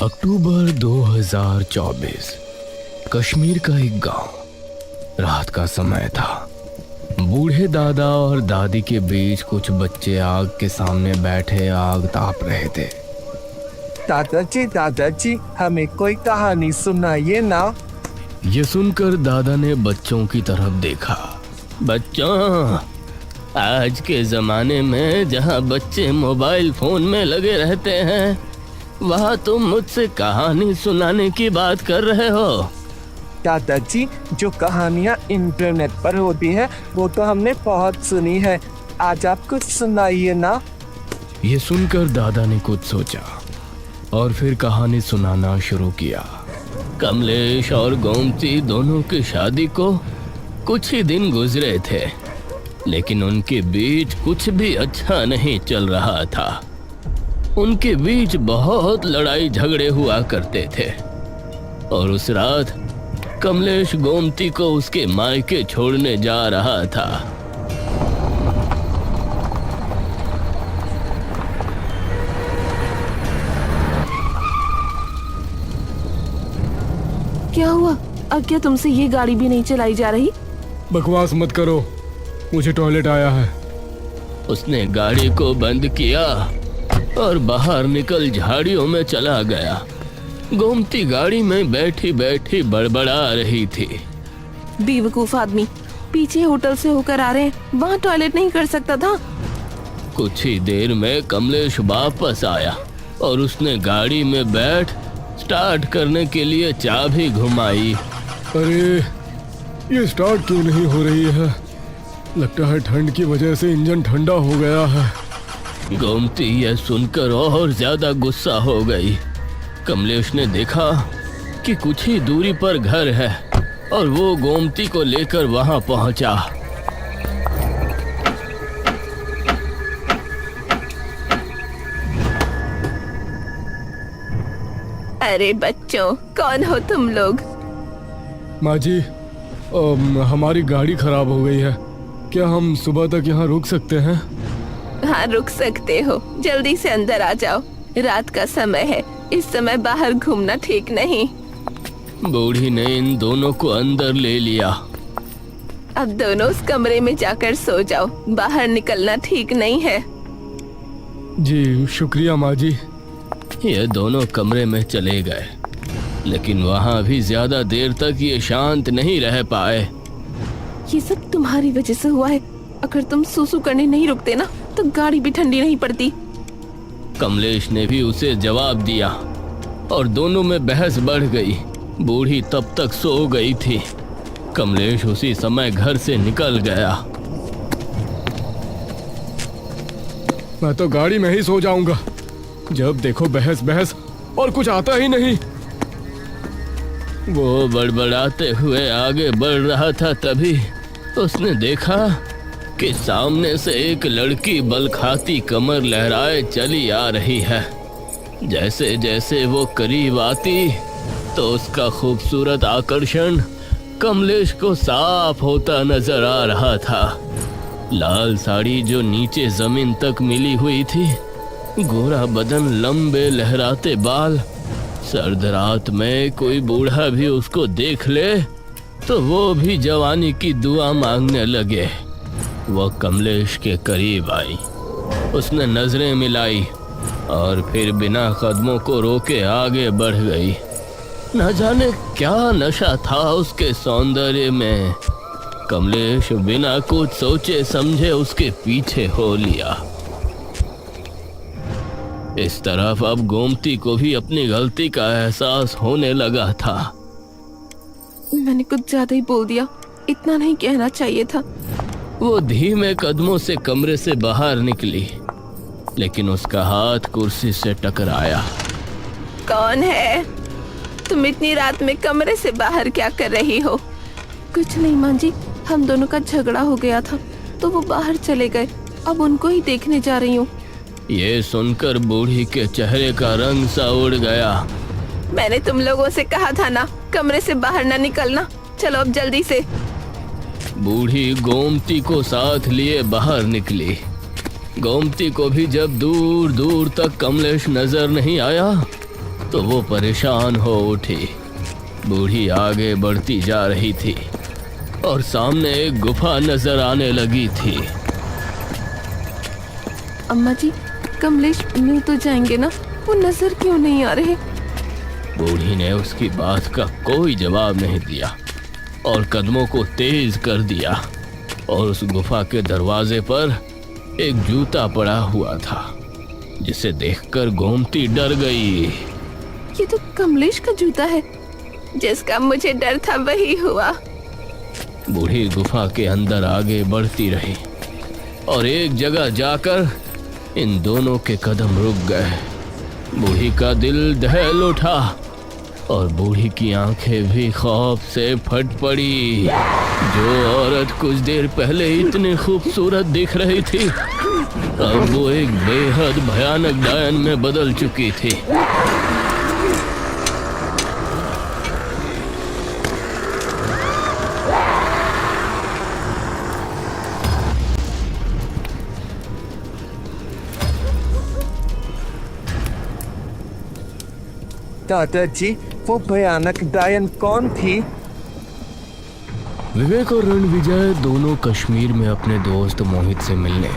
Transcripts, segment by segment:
अक्टूबर 2024 कश्मीर का एक गांव। रात का समय था। बूढ़े दादा और दादी के बीच कुछ बच्चे आग के सामने बैठे आग ताप रहे थे। दादाजी हमें कोई कहानी सुनाइए ना। ये सुनकर दादा ने बच्चों की तरफ देखा। बच्चों, आज के जमाने में जहाँ बच्चे मोबाइल फोन में लगे रहते हैं, वहाँ तुम मुझसे कहानी सुनाने की बात कर रहे हो। दादाजी, जो कहानियाँ इंटरनेट पर होती है वो तो हमने बहुत सुनी है। आज आप कुछ सुनाइए ना। ये सुनकर दादा ने कुछ सोचा और फिर कहानी सुनाना शुरू किया। कमलेश और गोमती दोनों की शादी को कुछ ही दिन गुजरे थे, लेकिन उनके बीच कुछ भी अच्छा नहीं चल रहा था। उनके बीच बहुत लड़ाई झगड़े हुआ करते थे और उस रात कमलेश गोमती को उसके मायके छोड़ने जा रहा था। क्या हुआ? अब क्या तुमसे ये गाड़ी भी नहीं चलाई जा रही? बकवास मत करो, मुझे टॉयलेट आया है। उसने गाड़ी को बंद किया और बाहर निकल झाड़ियों में चला गया। गोमती गाड़ी में बैठी बैठी बड़बड़ा रही थी। बेवकूफ आदमी, पीछे होटल से होकर आ रहे हैं, वहाँ टॉयलेट नहीं कर सकता था? कुछ ही देर में कमलेश वापस आया और उसने गाड़ी में बैठ स्टार्ट करने के लिए चाबी घुमाई। अरे, ये स्टार्ट क्यों नहीं हो रही है? लगता है ठंड की वजह से इंजन ठंडा हो गया है। गोमती यह सुनकर और ज्यादा गुस्सा हो गई। कमलेश ने देखा कि कुछ ही दूरी पर घर है और वो गोमती को लेकर वहां पहुंचा। अरे बच्चों, कौन हो तुम लोग? माँ जी, हमारी गाड़ी खराब हो गई है। क्या हम सुबह तक यहाँ रुक सकते हैं? हाँ, रुक सकते हो। जल्दी से अंदर आ जाओ, रात का समय है, इस समय बाहर घूमना ठीक नहीं। बूढ़ी ने इन दोनों को अंदर ले लिया। अब दोनों उस कमरे में जाकर सो जाओ, बाहर निकलना ठीक नहीं है। जी शुक्रिया माँ जी। ये दोनों कमरे में चले गए, लेकिन वहां भी ज्यादा देर तक ये शांत नहीं रह पाए। ये सब तुम्हारी वजह से हुआ है। अगर तुम सूसू करने नहीं रुकते ना, तो गाड़ी भी ठंडी नहीं पड़ती। कमलेश ने भी उसे जवाब दिया और दोनों में बहस बढ़ गई। बूढ़ी तब तक सो गई थी। कमलेश उसी समय घर से निकल गया। मैं तो गाड़ी में ही सो जाऊंगा। जब देखो बहस बहस और कुछ आता ही नहीं। वो बड़बड़ाते हुए आगे बढ़ रहा था, तभी उसने देखा कि सामने से एक लड़की बल खाती कमर लहराए चली आ रही है। जैसे जैसे वो करीब आती तो उसका खूबसूरत आकर्षण कमलेश को साफ होता नजर आ रहा था। लाल साड़ी जो नीचे जमीन तक मिली हुई थी, गोरा बदन, लंबे लहराते बाल। सर्द रात में कोई बूढ़ा भी उसको देख ले तो वो भी जवानी की दुआ मांगने लगे। वो कमलेश के करीब आई, उसने नजरें मिलाई और फिर बिना कदमों को रोके आगे बढ़ गई। न जाने क्या नशा था उसके सौंदर्य में। कमलेश बिना कुछ सोचे समझे उसके पीछे हो लिया। इस तरफ अब गोमती को भी अपनी गलती का एहसास होने लगा था। मैंने कुछ ज्यादा ही बोल दिया, इतना नहीं कहना चाहिए था। वो धीमे कदमों से कमरे से बाहर निकली, लेकिन उसका हाथ कुर्सी से टकराया। कौन है? तुम इतनी रात में कमरे से बाहर क्या कर रही हो? कुछ नहीं माँ जी, हम दोनों का झगड़ा हो गया था तो वो बाहर चले गए। अब उनको ही देखने जा रही हूँ। ये सुनकर बूढ़ी के चेहरे का रंग सा उड़ गया। मैंने तुम लोगों से कहा था ना, कमरे से बाहर ना निकलना। चलो अब जल्दी से। बूढ़ी गोमती को साथ लिए बाहर निकली। गोमती को भी जब दूर दूर तक कमलेश नजर नहीं आया तो वो परेशान हो उठी। बूढ़ी आगे बढ़ती जा रही थी और सामने एक गुफा नजर आने लगी थी। अम्मा जी, कमलेश मिल तो जाएंगे ना, वो नजर क्यों नहीं आ रहे? बूढ़ी ने उसकी बात का कोई जवाब नहीं दिया और कदमों को तेज कर दिया और उस गुफा के दरवाजे पर एक जूता पड़ा हुआ था, जिसे देखकर गोमती डर गई। ये तो कमलेश का जूता है, जिसका मुझे डर था वही हुआ। बूढ़ी गुफा के अंदर आगे बढ़ती रही और एक जगह जाकर इन दोनों के कदम रुक गए। बूढ़ी का दिल दहल उठा और बूढ़ी की आंखें भी खौफ से फट पड़ी। जो औरत कुछ देर पहले इतनी खूबसूरत दिख रही थी, अब वो एक बेहद भयानक डायन में बदल चुकी थी। दादाजी, वो भयानक डायन कौन थी? विवेक और रणविजय दोनों कश्मीर में अपने दोस्त मोहित से मिलने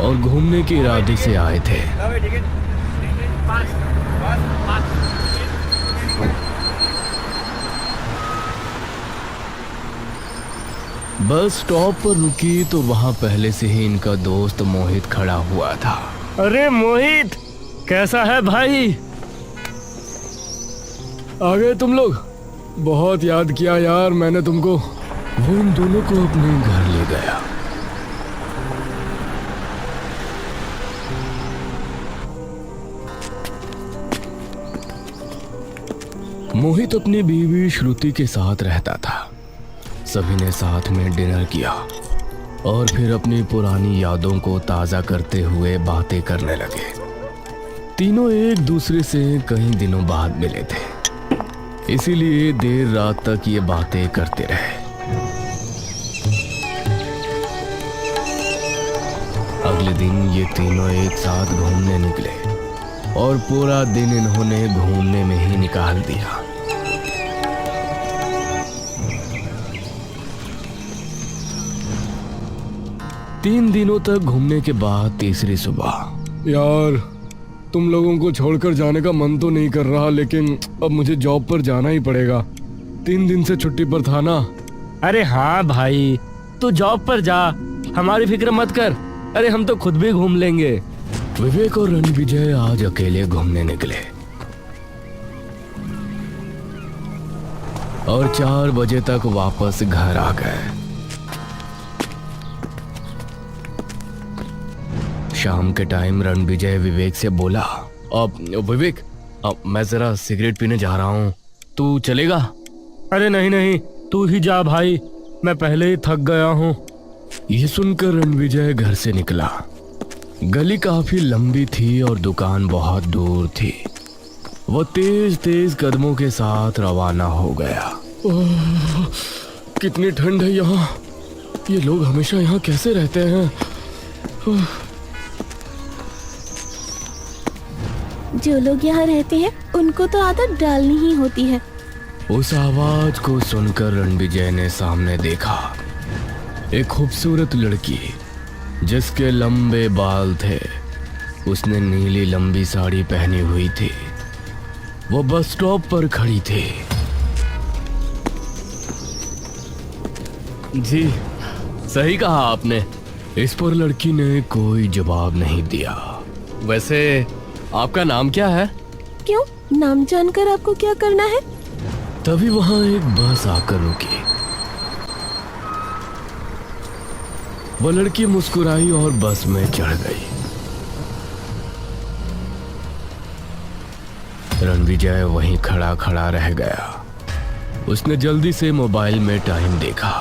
और घूमने के इरादे से आए थे। बस स्टॉप पर रुकी तो वहां पहले से ही इनका दोस्त मोहित खड़ा हुआ था। अरे मोहित, कैसा है भाई? आ गए तुम लोग? बहुत याद किया यार मैंने तुमको। वो इन दोनों को अपने घर ले गया। मोहित अपनी बीवी श्रुति के साथ रहता था। सभी ने साथ में डिनर किया और फिर अपनी पुरानी यादों को ताजा करते हुए बातें करने लगे। तीनों एक दूसरे से कई दिनों बाद मिले थे, इसीलिए देर रात तक ये बातें करते रहे। अगले दिन ये तीनों एक साथ घूमने निकले और पूरा दिन इन्होंने घूमने में ही निकाल दिया। तीन दिनों तक घूमने के बाद तीसरी सुबह। यार तुम लोगों को छोड़कर जाने का मन तो नहीं कर रहा, लेकिन अब मुझे जॉब पर जाना ही पड़ेगा। 3 दिन से छुट्टी पर था ना। अरे हाँ भाई, तू जॉब पर जा, हमारी फिक्र मत कर। अरे हम तो खुद भी घूम लेंगे। विवेक और रणविजय आज अकेले घूमने निकले और 4 बजे तक वापस घर आ गए। शाम के टाइम रणविजय विवेक से बोला, अब विवेक, मैं जरा सिगरेट पीने जा रहा हूँ, तू चलेगा? अरे नहीं नहीं, तू ही जा भाई, मैं पहले ही थक गया हूँ। ये सुनकर रणविजय घर से निकला। गली काफी लंबी थी और दुकान बहुत दूर थी। वो तेज तेज कदमों के साथ रवाना हो गया। कितनी ठंड है यहाँ। ये लोग हमेशा यहाँ कैसे रहते हैं? जो लोग यहाँ रहते हैं उनको तो आदत डालनी ही होती है। उस आवाज को सुनकर रणविजय ने सामने देखा। एक खूबसूरत लड़की जिसके लंबे बाल थे, उसने नीली लंबी साड़ी पहनी हुई थी। वो बस स्टॉप पर खड़ी थी। जी, सही कहा आपने। इस पर लड़की ने कोई जवाब नहीं दिया। वैसे आपका नाम क्या है? क्यों, नाम जानकर आपको क्या करना है? तभी वहां एक बस आकर रुकी। वो लड़की मुस्कुराई और बस में चढ़ गई। रणविजय वहीं खड़ा खड़ा रह गया। उसने जल्दी से मोबाइल में टाइम देखा।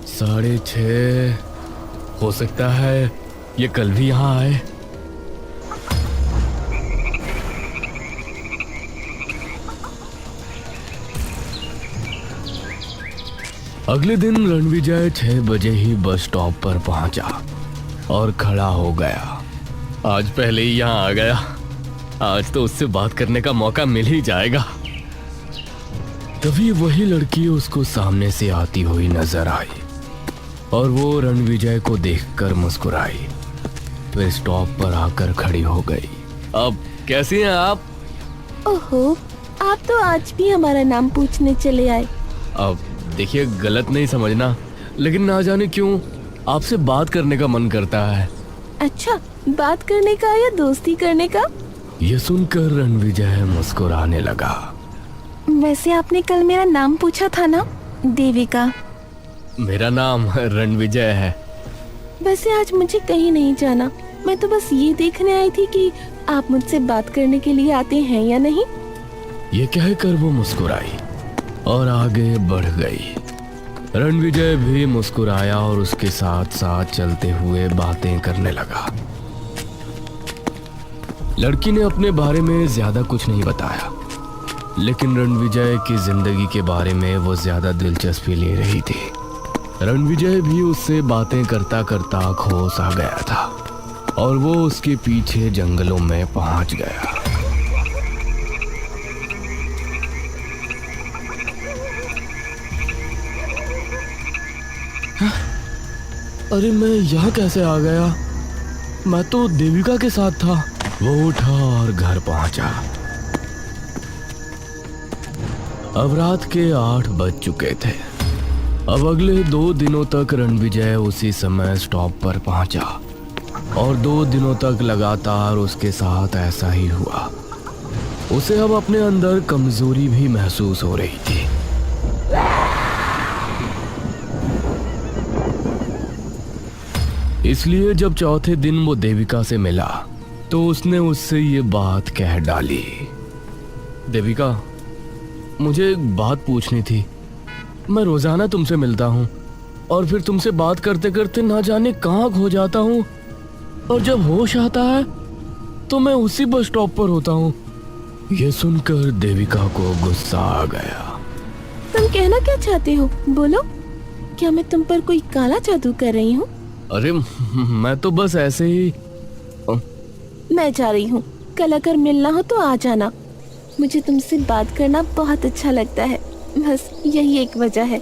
6:30। हो सकता है ये कल भी यहाँ आए। अगले दिन रणविजय 6 बजे ही बस स्टॉप पर पहुंचा और खड़ा हो गया। आज पहले ही यहाँ आ गया। आज तो उससे बात करने का मौका मिल ही जाएगा। तभी वही लड़की उसको सामने से आती हुई नजर आई और वो रणविजय को देखकर मुस्कुराई, फिर स्टॉप पर आकर खड़ी हो गई। अब कैसी हैं आप? ओहो, आप तो आज भी हमारा नाम पूछने चले आए। अब देखिए, गलत नहीं समझना, लेकिन ना जाने क्यों आपसे बात करने का मन करता है। अच्छा, बात करने का या दोस्ती करने का? ये सुनकर रणविजय मुस्कुराने लगा। वैसे आपने कल मेरा नाम पूछा था ना? देविका। मेरा नाम रणविजय है। वैसे आज मुझे कहीं नहीं जाना, मैं तो बस ये देखने आई थी कि आप मुझसे बात करने के लिए आते हैं या नहीं। ये कहकर वो मुस्कुराई और आगे बढ़ गई। रणविजय भी मुस्कुराया और उसके साथ साथ चलते हुए बातें करने लगा। लड़की ने अपने बारे में ज्यादा कुछ नहीं बताया, लेकिन रणविजय की जिंदगी के बारे में वो ज्यादा दिलचस्पी ले रही थी। रणविजय भी उससे बातें करता करता खो सा गया था और वो उसके पीछे जंगलों में पहुंच गया। अरे मैं यहाँ कैसे आ गया? मैं तो देविका के साथ था। वो उठा और घर पहुंचा। अब रात के 8 बज चुके थे। अब अगले 2 दिनों तक रणविजय उसी समय स्टॉप पर पहुंचा और 2 दिनों तक लगातार उसके साथ ऐसा ही हुआ। उसे अब अपने अंदर कमजोरी भी महसूस हो रही थी। इसलिए जब चौथे दिन वो देविका से मिला तो उसने उससे ये बात कह डाली। देविका, मुझे एक बात पूछनी थी। मैं रोजाना तुमसे मिलता हूँ और फिर तुमसे बात करते करते ना जाने कहाँ खो जाता हूँ, और जब होश आता है तो मैं उसी बस स्टॉप पर होता हूँ। ये सुनकर देविका को गुस्सा आ गया। तुम कहना क्या चाहते हो? बोलो, क्या मैं तुम पर कोई काला जादू कर रही हूँ? अरे मैं तो बस ऐसे ही। मैं जा रही हूँ, कल अगर मिलना हो तो आ जाना। मुझे तुमसे बात करना बहुत अच्छा लगता है, बस यही एक वजह है।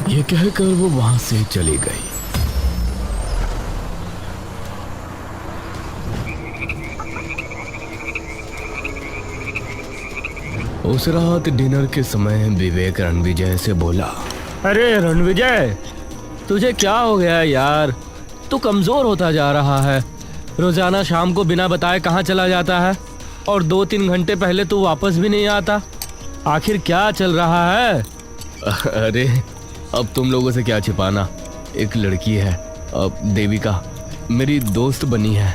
ये कहकर वो वहां से चली गई। उस रात डिनर के समय विवेक रणविजय से बोला, अरे रणविजय, तुझे क्या हो गया यार? तू कमजोर होता जा रहा है। रोजाना शाम को बिना बताए कहाँ चला जाता है और 2-3 घंटे पहले तू वापस भी नहीं आता। आखिर क्या चल रहा है? अरे अब तुम लोगों से क्या छिपाना। एक लड़की है, अब देविका, मेरी दोस्त बनी है।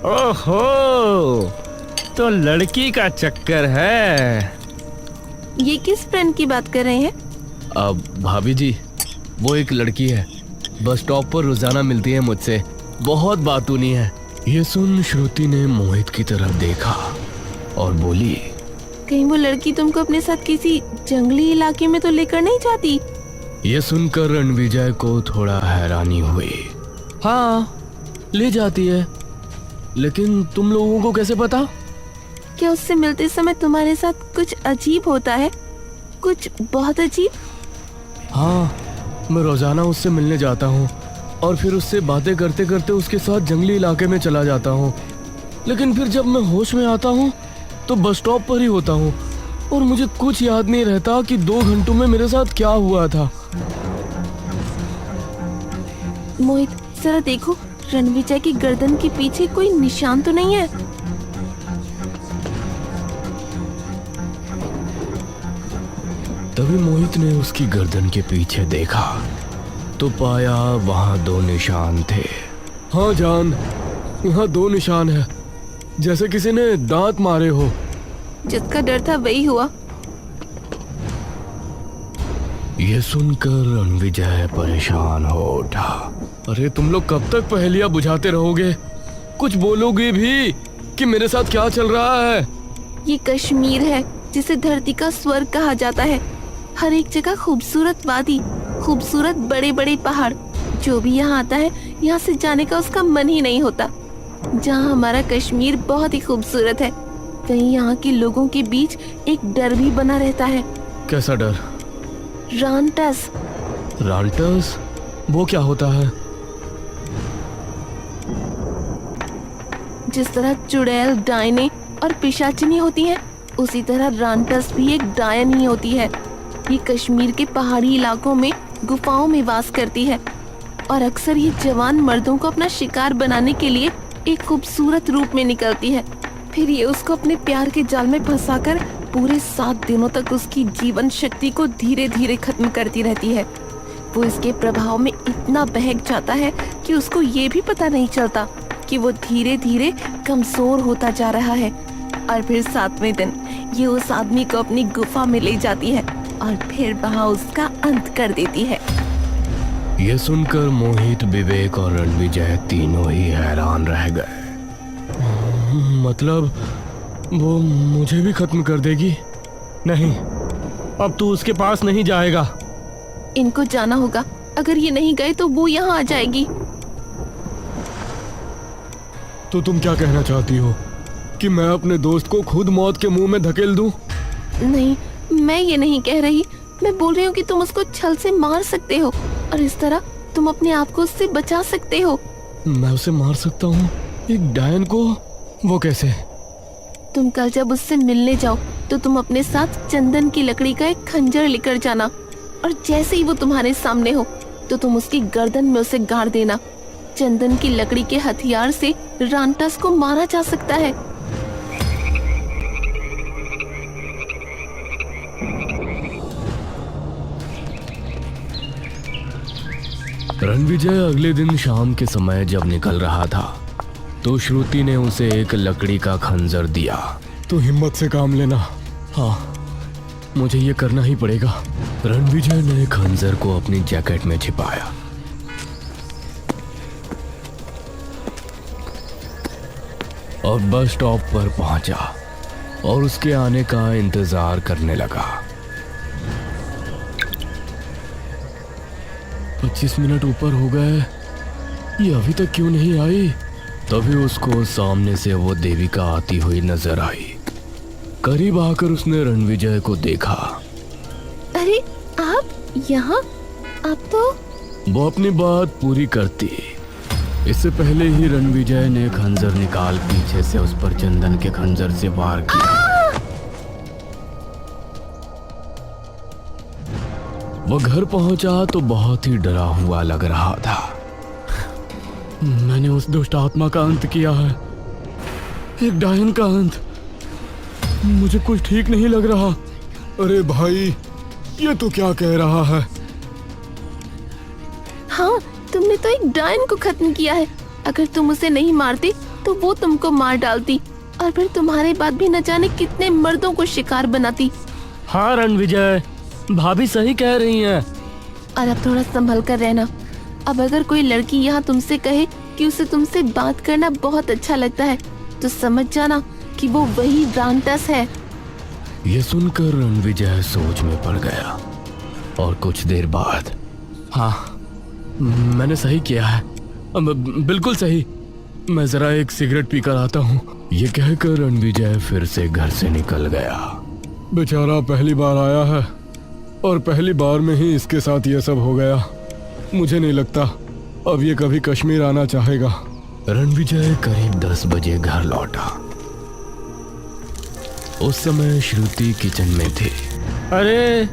ओहो, तो लड़की का चक्कर है। ये किस फ्रेंड की बात कर रहे हैं? अब भाभी जी, वो एक लड़की है, बस स्टॉप पर रोजाना मिलती है मुझसे, बहुत बातूनी है। ये सुन श्रुति ने मोहित की तरफ देखा और बोली, कहीं वो लड़की तुमको अपने साथ किसी जंगली इलाके में तो लेकर नहीं जाती? ये सुनकर रणविजय को थोड़ा हैरानी हुई। हाँ, ले जाती है, लेकिन तुम लोगों को कैसे पता? क्या उससे मिलते समय तुम्हारे साथ कुछ अजीब होता है? कुछ बहुत अजीब? हाँ, मैं रोजाना उससे मिलने जाता हूँ और फिर उससे बातें करते करते उसके साथ जंगली इलाके में चला जाता हूँ, लेकिन फिर जब मैं होश में आता हूँ तो बस स्टॉप पर ही होता हूँ और मुझे कुछ याद नहीं रहता कि 2 घंटों में मेरे साथ क्या हुआ था। मोहित, जरा देखो, रणविजय की गर्दन के पीछे कोई निशान तो नहीं है? तभी मोहित ने उसकी गर्दन के पीछे देखा तो पाया वहां 2 निशान थे। हाँ जान, यहाँ 2 निशान है, जैसे किसी ने दांत मारे हो। जिसका डर था वही हुआ। ये सुनकर रणविजय परेशान हो उठा। अरे तुम लोग कब तक पहेलियां बुझाते रहोगे? कुछ बोलोगे भी कि मेरे साथ क्या चल रहा है? ये कश्मीर है, जिसे धरती का स्वर्ग कहा जाता है। हर एक जगह खूबसूरत वादी, खूबसूरत बड़े बड़े पहाड़। जो भी यहाँ आता है यहाँ से जाने का उसका मन ही नहीं होता। जहाँ हमारा कश्मीर बहुत ही खूबसूरत है, वहीं यहाँ के लोगों के बीच एक डर भी बना रहता है। कैसा डर? रानटस। रानटस? वो क्या होता है? जिस तरह चुड़ैल, डायने और पिशाचिनी होती हैं, उसी तरह रानटस भी एक डायन ही होती है। ये कश्मीर के पहाड़ी इलाकों में गुफाओं में वास करती है और अक्सर ये जवान मर्दों को अपना शिकार बनाने के लिए एक खूबसूरत रूप में निकलती है। फिर ये उसको अपने प्यार के जाल में फंसाकर पूरे 7 दिनों तक उसकी जीवन शक्ति को धीरे धीरे खत्म करती रहती है। वो इसके प्रभाव में इतना बहक जाता है कि उसको ये भी पता नहीं चलता कि वो धीरे धीरे कमजोर होता जा रहा है। और फिर 7वें दिन ये उस आदमी को अपनी गुफा में ले जाती है और फिर वहाँ उसका अंत कर देती है। ये सुनकर मोहित, विवेक और रणविजय तीनों ही हैरान रह गए। मतलब वो मुझे भी खत्म कर देगी? नहीं, अब तू उसके पास नहीं जाएगा। इनको जाना होगा, अगर ये नहीं गए तो वो यहाँ आ जाएगी। तो तुम क्या कहना चाहती हो कि मैं अपने दोस्त को खुद मौत के मुंह में धकेल दूं? नहीं, मैं ये नहीं कह रही। मैं बोल रही हूँ कि तुम उसको छल से मार सकते हो और इस तरह तुम अपने आप को उससे बचा सकते हो। मैं उसे मार सकता हूँ? एक डायन को? वो कैसे? तुम कल जब उससे मिलने जाओ तो तुम अपने साथ चंदन की लकड़ी का एक खंजर लेकर जाना और जैसे ही वो तुम्हारे सामने हो तो तुम उसकी गर्दन में उसे गाड़ देना। चंदन की लकड़ी के हथियार से रानटस को मारा जा सकता है। रणविजय अगले दिन शाम के समय जब निकल रहा था तो श्रुति ने उसे एक लकड़ी का खंजर दिया। तो हिम्मत से काम लेना। हाँ, मुझे ये करना ही पड़ेगा। रणविजय ने खंजर को अपनी जैकेट में छिपाया। और बस स्टॉप पर पहुंचा और उसके आने का इंतजार करने लगा। 25 मिनट ऊपर हो गए, ये अभी तक क्यों नहीं आई? तभी उसको सामने से वो देविका आती हुई नजर आई। करीब आकर उसने रणविजय को देखा। अरे आप यहाँ? आप तो वो अपनी बात पूरी करती इससे पहले ही रणविजय ने खंजर निकाल पीछे से उस पर चंदन के खंजर से वार किया। वो घर पहुंचा तो बहुत ही डरा हुआ लग रहा था। मैंने उस दुष्ट आत्मा का अंत किया है, एक डायन का अंत। मुझे कुछ ठीक नहीं लग रहा। अरे भाई, ये तो क्या कह रहा है? हाँ, तुमने तो एक डायन को खत्म किया है। अगर तुम उसे नहीं मारती तो वो तुमको मार डालती और फिर तुम्हारे बाद भी न जाने कितने मर्दों को शिकार बनाती। हाँ रणविजय, भाभी सही कह रही हैं। और अब थोड़ा संभल कर रहना। अब अगर कोई लड़की यहाँ तुमसे कहे कि उसे तुमसे बात करना बहुत अच्छा लगता है तो समझ जाना कि वो वही रानटस है। ये सुनकर रणविजय सोच में पड़ गया और कुछ देर बाद, हाँ, मैंने सही किया है, बिल्कुल सही। मैं जरा एक सिगरेट पीकर आता हूँ। ये कहकर रणविजय फिर से घर से निकल गया। बेचारा पहली बार आया है और पहली बार में ही इसके साथ ये सब हो गया। मुझे नहीं लगता अब ये कभी कश्मीर आना चाहेगा। रणविजय करीब 10 बजे घर लौटा। उस समय श्रुति किचन में थी। अरे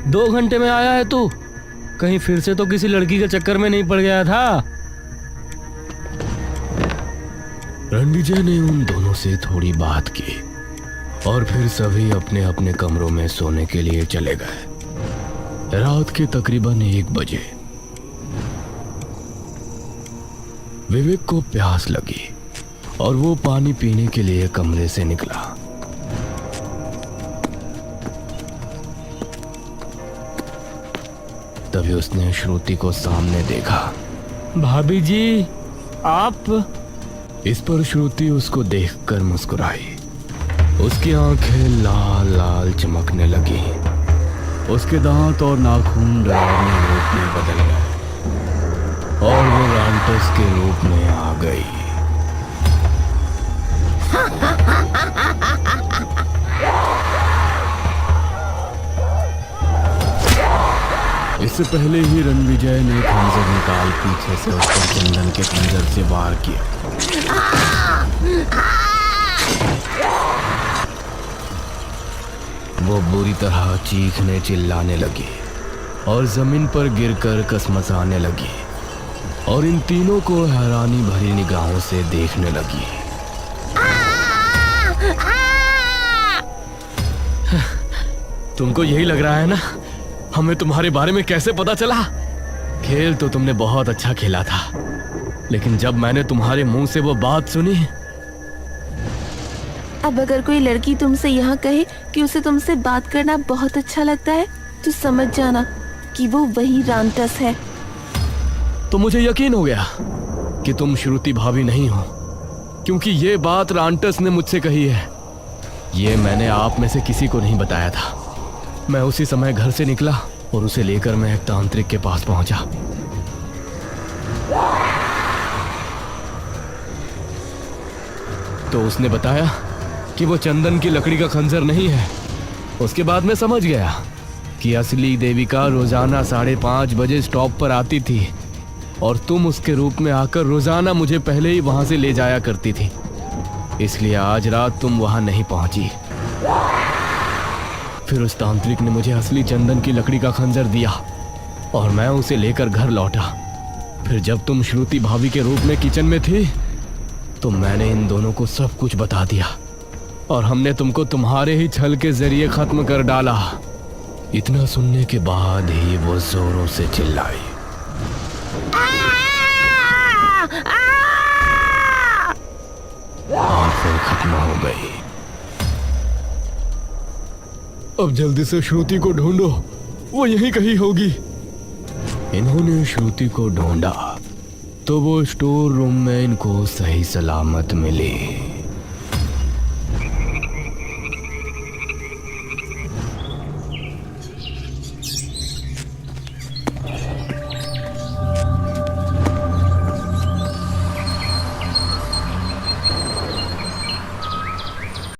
2 घंटे में आया है तू? कहीं फिर से तो किसी लड़की के चक्कर में नहीं पड़ गया था? रणविजय ने उन दोनों से थोड़ी बात की और फिर सभी अपने अपने कमरों में सोने के लिए चले गए। रात के तकरीबन 1 बजे विवेक को प्यास लगी और वो पानी पीने के लिए कमरे से निकला। तभी उसने श्रुति को सामने देखा। भाभी जी, आप? इस पर श्रुति उसको देखकर मुस्कुराई। उसकी आंखें लाल लाल चमकने लगी उसके दांत और नाखून डरावने रूप में बदल गए और वो रांटस के रूप में आ गई। इससे पहले ही रणविजय ने खंजर निकाल पीछे से उस पर चंदन के खंजर से वार किया। वो बुरी तरह चीखने चिल्लाने लगी और जमीन पर गिरकर कसमसाने लगी और इन तीनों को हैरानी भरी निगाहों से देखने लगी। तुमको यही लग रहा है ना हमें तुम्हारे बारे में कैसे पता चला? खेल तो तुमने बहुत अच्छा खेला था, लेकिन जब मैंने तुम्हारे मुंह से वो बात सुनी। अब अगर कोई लड़की तुमसे यहाँ कहे कि उसे तुमसे बात करना बहुत अच्छा लगता है तो समझ जाना कि वो वही रांटस है। तो मुझे यकीन हो गया कि तुम श्रुति भाभी नहीं हो, क्योंकि ये बात रांटस ने मुझसे कही है। ये मैंने आप में से किसी को नहीं बताया था। मैं उसी समय घर से निकला और उसे लेकर मैं एक तांत्रिक के पास पहुंचा। तो उसने बताया कि वो चंदन की लकड़ी का खंजर नहीं है। उसके बाद मैं समझ गया कि असली देविका रोजाना 5:30 बजे स्टॉप पर आती थी और तुम उसके रूप में आकर रोजाना मुझे पहले ही वहां से ले जाया करती थी। इसलिए आज रात तुम वहां नहीं पहुंची। फिर उस तांत्रिक ने मुझे असली चंदन की लकड़ी का खंजर दिया और मैं उसे लेकर घर लौटा। फिर जब तुम श्रुति भाभी के रूप में किचन में थी तो मैंने इन दोनों को सब कुछ बता दिया और हमने तुमको तुम्हारे ही छल के जरिए खत्म कर डाला। इतना सुनने के बाद ही वो जोरों से चिल्लाई। और फिर खत्म हो गई। अब जल्दी से श्रुति को ढूंढो, वो यहीं कहीं होगी। इन्होंने श्रुति को ढूंढा तो वो स्टोर रूम में इनको सही सलामत मिली।